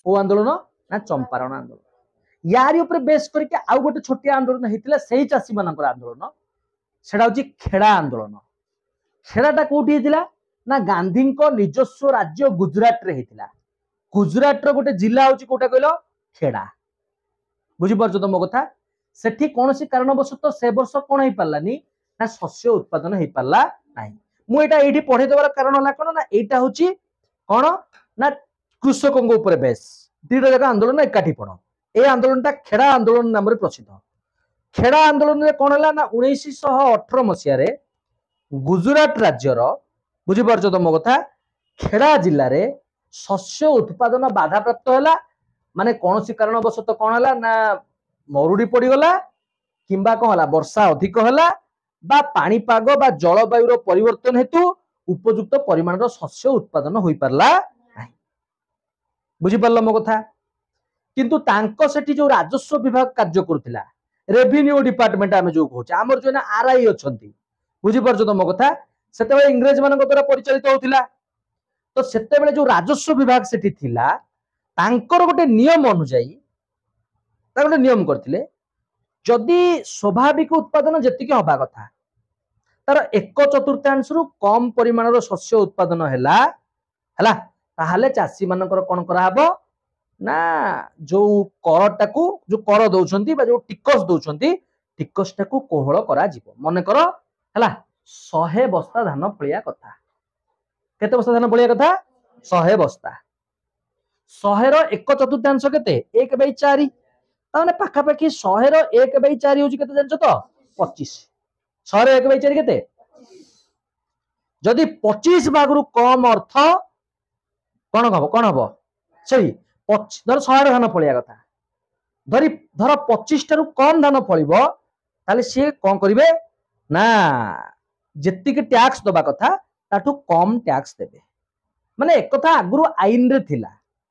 ओ आंदोलन ना चंपारण आंदोलन यारी ऊपर बेस करके आउ गोटे छोटिया आंदोलन होता से चाषी मान आंदोलन सेटा हूँ खेड़ा आंदोलन खेड़ाटा कौटी होता ना गांधी निजस्व राज्य गुजरात रे होता गुजरात रो गोटे जिला हूँ कोटा कहल खेड़ा बुझीपार तो मो कथा सेठी कौन सी कारणवशत से वर्ष कौन हो पारानी ना शस्य उत्पादन हो पारा ना मुझे ये पढ़े देवार कारण है कौन ना यहाँ हूँ कौन ना कृषकों ऊपर बेस दुईटा जाक आंदोलन एकाठी पड़ ए आंदोलन खेड़ा आंदोलन नाम प्रसिद्ध खेड़ा आंदोलन में कौन है ना 1918 मसीह गुजरात राज्यर बुझीपार तो मो कथा खेड़ा जिले में शस्य उत्पादन बाधा प्राप्त है माने कौन सी कारणवशत कौन है ना मरुड़ी पड़गला किंबा कौन है वर्षा अधिक है बा पाणीपाग बा जलवायु परिवर्तन हेतु उपयुक्त परिमाण शस्य उत्पादन हो पारला बुझीपार मो कथा किंतु तांको सेठी जो राजस्व विभाग कार्य करुला रेवेन्यू डिपार्टमेंट आम जो कहे आमर जो आरआई अच्छा बुझीपार तो मो कथा से इंग्रेज मान द्वारा परिचालित होता तो से जो राजस्व विभाग सेठी थिला तांकर गोटे नियम अनुजाई गोटे नियम करथिले जदि स्वाभाविक उत्पादन जेतिके हवा कथा तार 1/4 रु कम परिमाण शस्य उत्पादन है ताहले चाषी मानकर कौन कराहबो ना जो करटाकू जो कर दौरान जो टिकस दौरान टिकसटा कोहल करा मन कर है 100 बस्ता धान फलिया कथा केते बस्ता धान फलिया कथा 100 बस्ता 100 ର 1/4 केते 1/4 ताने पाखापाखि 100 ର 1/4 होची केते जानछ तो 25 100 ର 1/4 केते जदि 25 भाग रु कम अर्थ कौन हम सही धर 100 धान फलिया कथा धर 25 टारू कम धान फलिबो ताले सी कौन करिवे ना जेतिक टैक्स दबा कथा ताठू कम टैक्स देबे माने एक कथा आगुरु आईन रे थिला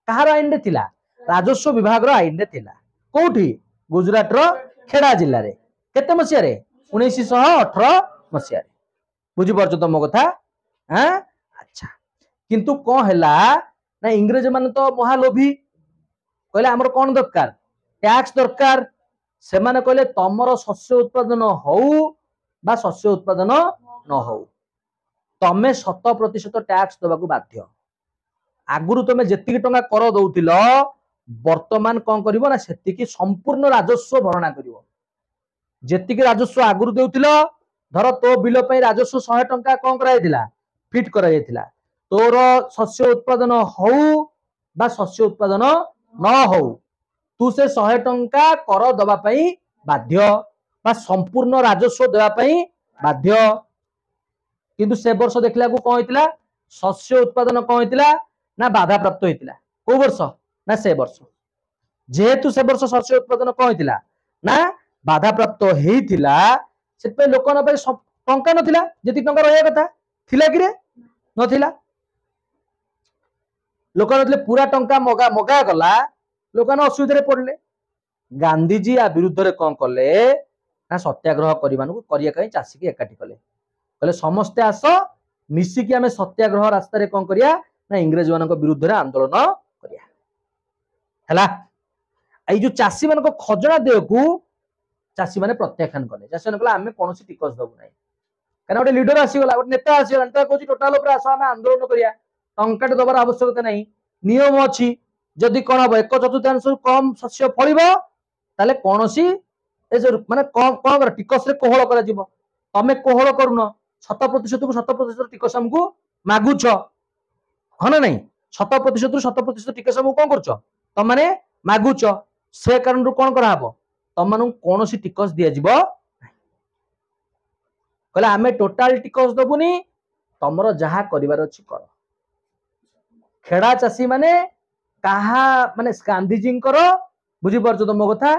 कहार आईन रे थिला राजस्व विभाग रो आईन रे थिला कोठी गुजरात रो खेड़ा जिल्ला रे केते मसिया रे 1918 मसिया रे बुझी परछ तो मो कथा हां अच्छा किंतु कोन हैला ना इंग्रेज मान तो महालोभी कहले हमर कोन दरकार टैक्स दरकार से माने कहले तमरो शस्य उत्पादन हो बा शस्य उत्पादन न हो तमे 100% टैक्स दबाकू बाध्य आगुरु तमे जेतिकी टंका कर दउतिलो वर्तमान कौन करिवो ना सेतिकी संपूर्ण राजस्व भरणा करिवो जेतिकी राजस्व आगुरु देउतिलो धर तो बिल पई राजस्व 100 टंका कौन कराइतिला फिट कराइतिला तोर शस्य उत्पादन हो बा शस्य उत्पादन न हो तू से 100 टंका कर दबा पई बाध्य बा संपूर्ण राजस्व देबा पई बाध्य किंतु से वर्ष देखला को कौन होइतिला शस्य उत्पादन कौन होइतिला ना बाधा प्राप्त होइतिला को वर्ष ना से वर्ष जेहेतु से वर्ष शस्य उत्पादन कौन होइतिला ना बाधा प्राप्त हेइतिला सेते लोकन पे टंका नथिला जेति टंका रहया कथा थिला कि रे नथिला लोक नथिले पूरा टंका मगा मगा गला लोकन असुविधा रे पड़ले गांधीजी आ विरुद्ध रे कौन कले ना सत्याग्रह करिमानु करिया कई चासी के एकाठी कले कहले समस्ते आस मिसिकी आमे सत्याग्रह रास्ता रे कौन करिया ना इंग्रेज मानक विरुद्ध रे आंदोलन करिया हला आई जो चासी मानक खजना देय को चासी माने प्रत्याख्यान कले चासी माने कहला आमे कोनोसी टिकस दबु नै काना गोटे लीडर आसी गला गोटे नेता आसी गला नेता कहूची टोटल ऊपर आस आमे आंदोलन करिया टंकाट दबार आवश्यकता नै नियम अछि जदि कोन हबो 1/4 कम शस्य फलिबो ताले कोनोसी ए जो माने कोन कर टिकस रे कोहळ करा जिवो तमे कोहळ करूनो 100% को 100% टिकस हमकु मागुछ हन नै 100% रु 100% टिकस हमकु कोन करछ तम माने मागुछ से कारण रु कोन करा हबो तम मानु कोनोसी टिकस दिया जिवो कहले आमे टोटल टिकस दबुनी तमरो जहा करिवार अछि कर खेड़ा चासी माने कहा माने गांधीजी बुझी पारछ तो मो कथा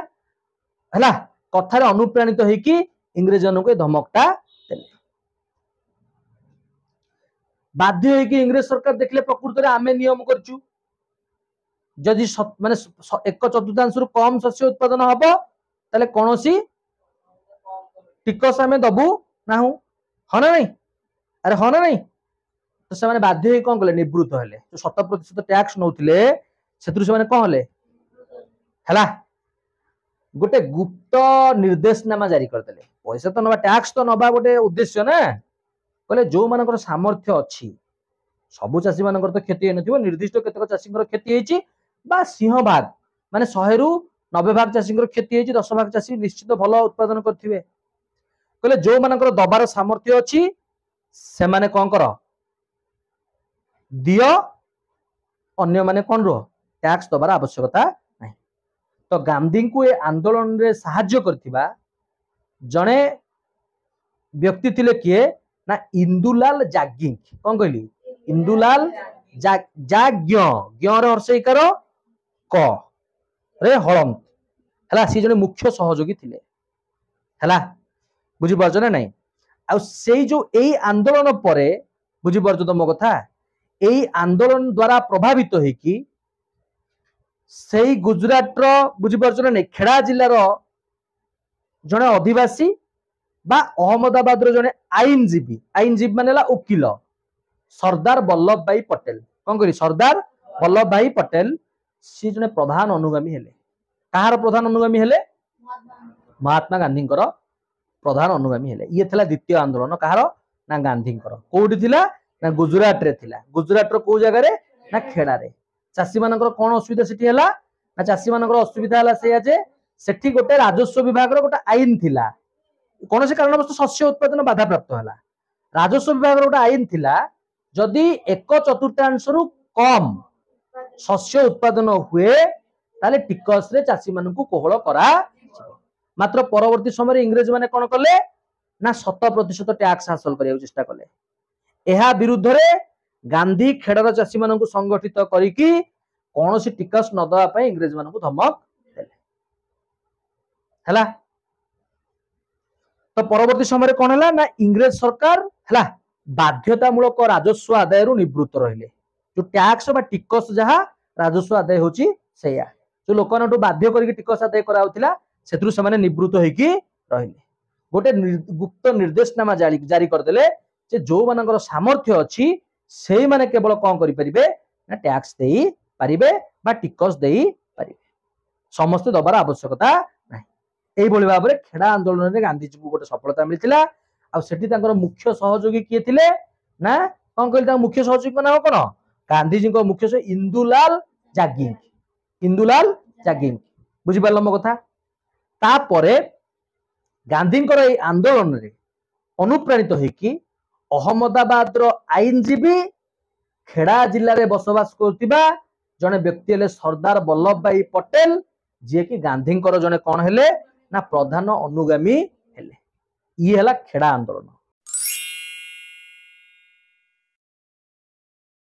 हला कथार अनुप्राणित होइकी इंग्रेजन को धमकटा देले बाध्य होइकी इंग्रेज सरकार देखले प्रकृति आमे नियम करचु जदि माने 1/4 रु कम शस्य उत्पादन हबो ताले कोनोसी टिकस आमे दबु नाहु हन नै अरे हन नै तो से माने बाध्य होई कोन कले निवृत्त हेले जो 100% टैक्स नउथिले से कौन हेले हैला गोटे गुप्त निर्देशनामा जारी करदेले पैसा तो नबा टैक्स तो नबा गोटे उद्देश्य ना कहले जो मानकर सामर्थ्य अच्छी सबु चाषी मानकर तो क्षति नथिबो निर्दिष्ट केतक चाषींकर क्षति हेची बा सिंह भाग माने 100 रु 90 भाग चाषींकर क्षति हेची 10 भाग चाषी निश्चित भल उत्पादन करथिबे कहले जो मानकर दबार सामर्थ्य अच्छी से माने कौन कर दियो अन्य माने कौन रो टैक्स दबार आवश्यकता नहीं तो गांधी को ए आंदोलन रे सहाय्य करथिबा जणे व्यक्ति थिले किए ना इंदुलाल जागिंग कौन कहली इंदुलाल जाग्ञ ज्ञ रे हर्षईकार क रे हळम हला सी जने मुख्य सहयोगी थिले हला बुझी पारछ ना नहीं आ सेई जो एई आंदोलन परे बुझी पारछ तो मो कथा एई आंदोलन द्वारा प्रभावित होई कि सेई गुजरात रो बुझी पारछ ना नहीं खेड़ा जिल्ला रो जने अधिवासी बा अहमदाबाद रो जने आईनजीवी मानेला उकिल सरदार वल्लभ भाई पटेल कौन करी सरदार वल्लभ भाई पटेल सी जने प्रधान अनुगामी हेले कहार प्रधान अनुगामी हेले महात्मा गांधी प्रधान अनुगामी हेले ये थिला द्वितीय आंदोलन कहार ना गांधी कोठी थिला ना गुजरात रे थिला गुजरात रो को जगह रे ना खेड़ा रे चाषी मानकर कोन असुविधा सेठी हला ना चाषी मानकर असुविधा हला से जे सेठी गोटे राजस्व विभाग रो गोटे आईन थिला कौन से कारणवश शस्य उत्पादन बाधा प्राप्त हला राजस्व विभाग रो गोटे आईन थिला जदि 1/4 रु कम शस्य उत्पादन हुए ताले टिकस रे चाषी मानकु कोहळ करा मात्र परवर्ती समय इंग्रेज माने कोन कले ना 100% टैक्स हासिल करिया चेष्टा कले एहा विरुद्ध रे गांधी खेड़र चाषी मानकु संगठित करिकि कोनोसी टिकस न दवा पय इंग्रेज मानकु धमक देले हला तो परवर्ती समय कौन है ना इंग्रेज सरकार है बाध्यतामूलक राजस्व आदाय निवृत्त रहिले जो टैक्स बा टिकस जहा राजस्व आदाय होची सेया जो लोक बाध्य करके टिकस आदाय कराउथिला सेतरु से निवृत्त होइकी रहिले गोटे गुप्त निर्देशनामा जारी करदेले जे जो मानकर सामर्थ्य अच्छी से माने केवल कौन करि परिबे ना टैक्स देई परिबे बा टिकस देई परिबे समस्त दबार आवश्यकता नहीं एई भाव में खेड़ा आंदोलन में गांधीजी को गोटे सफलता मिलता मुख्य सहयोगी किए थे ना कौन कहते मुख्य सहयोगी नाम कौन गांधीजी मुख्य इंदुलाल जागिंग बुझिपार मो कथा तापरे गांधी आंदोलन रे अनुप्राणित होइकी अहमदाबाद रो आईनजीवी खेड़ा जिले में बसवास करथिबा जने व्यक्ति हेले सरदार वल्लभ भाई पटेल जे कि गांधी जने कौन हेले ना प्रधान अनुगामी हेले ये हला खेड़ा आंदोलन।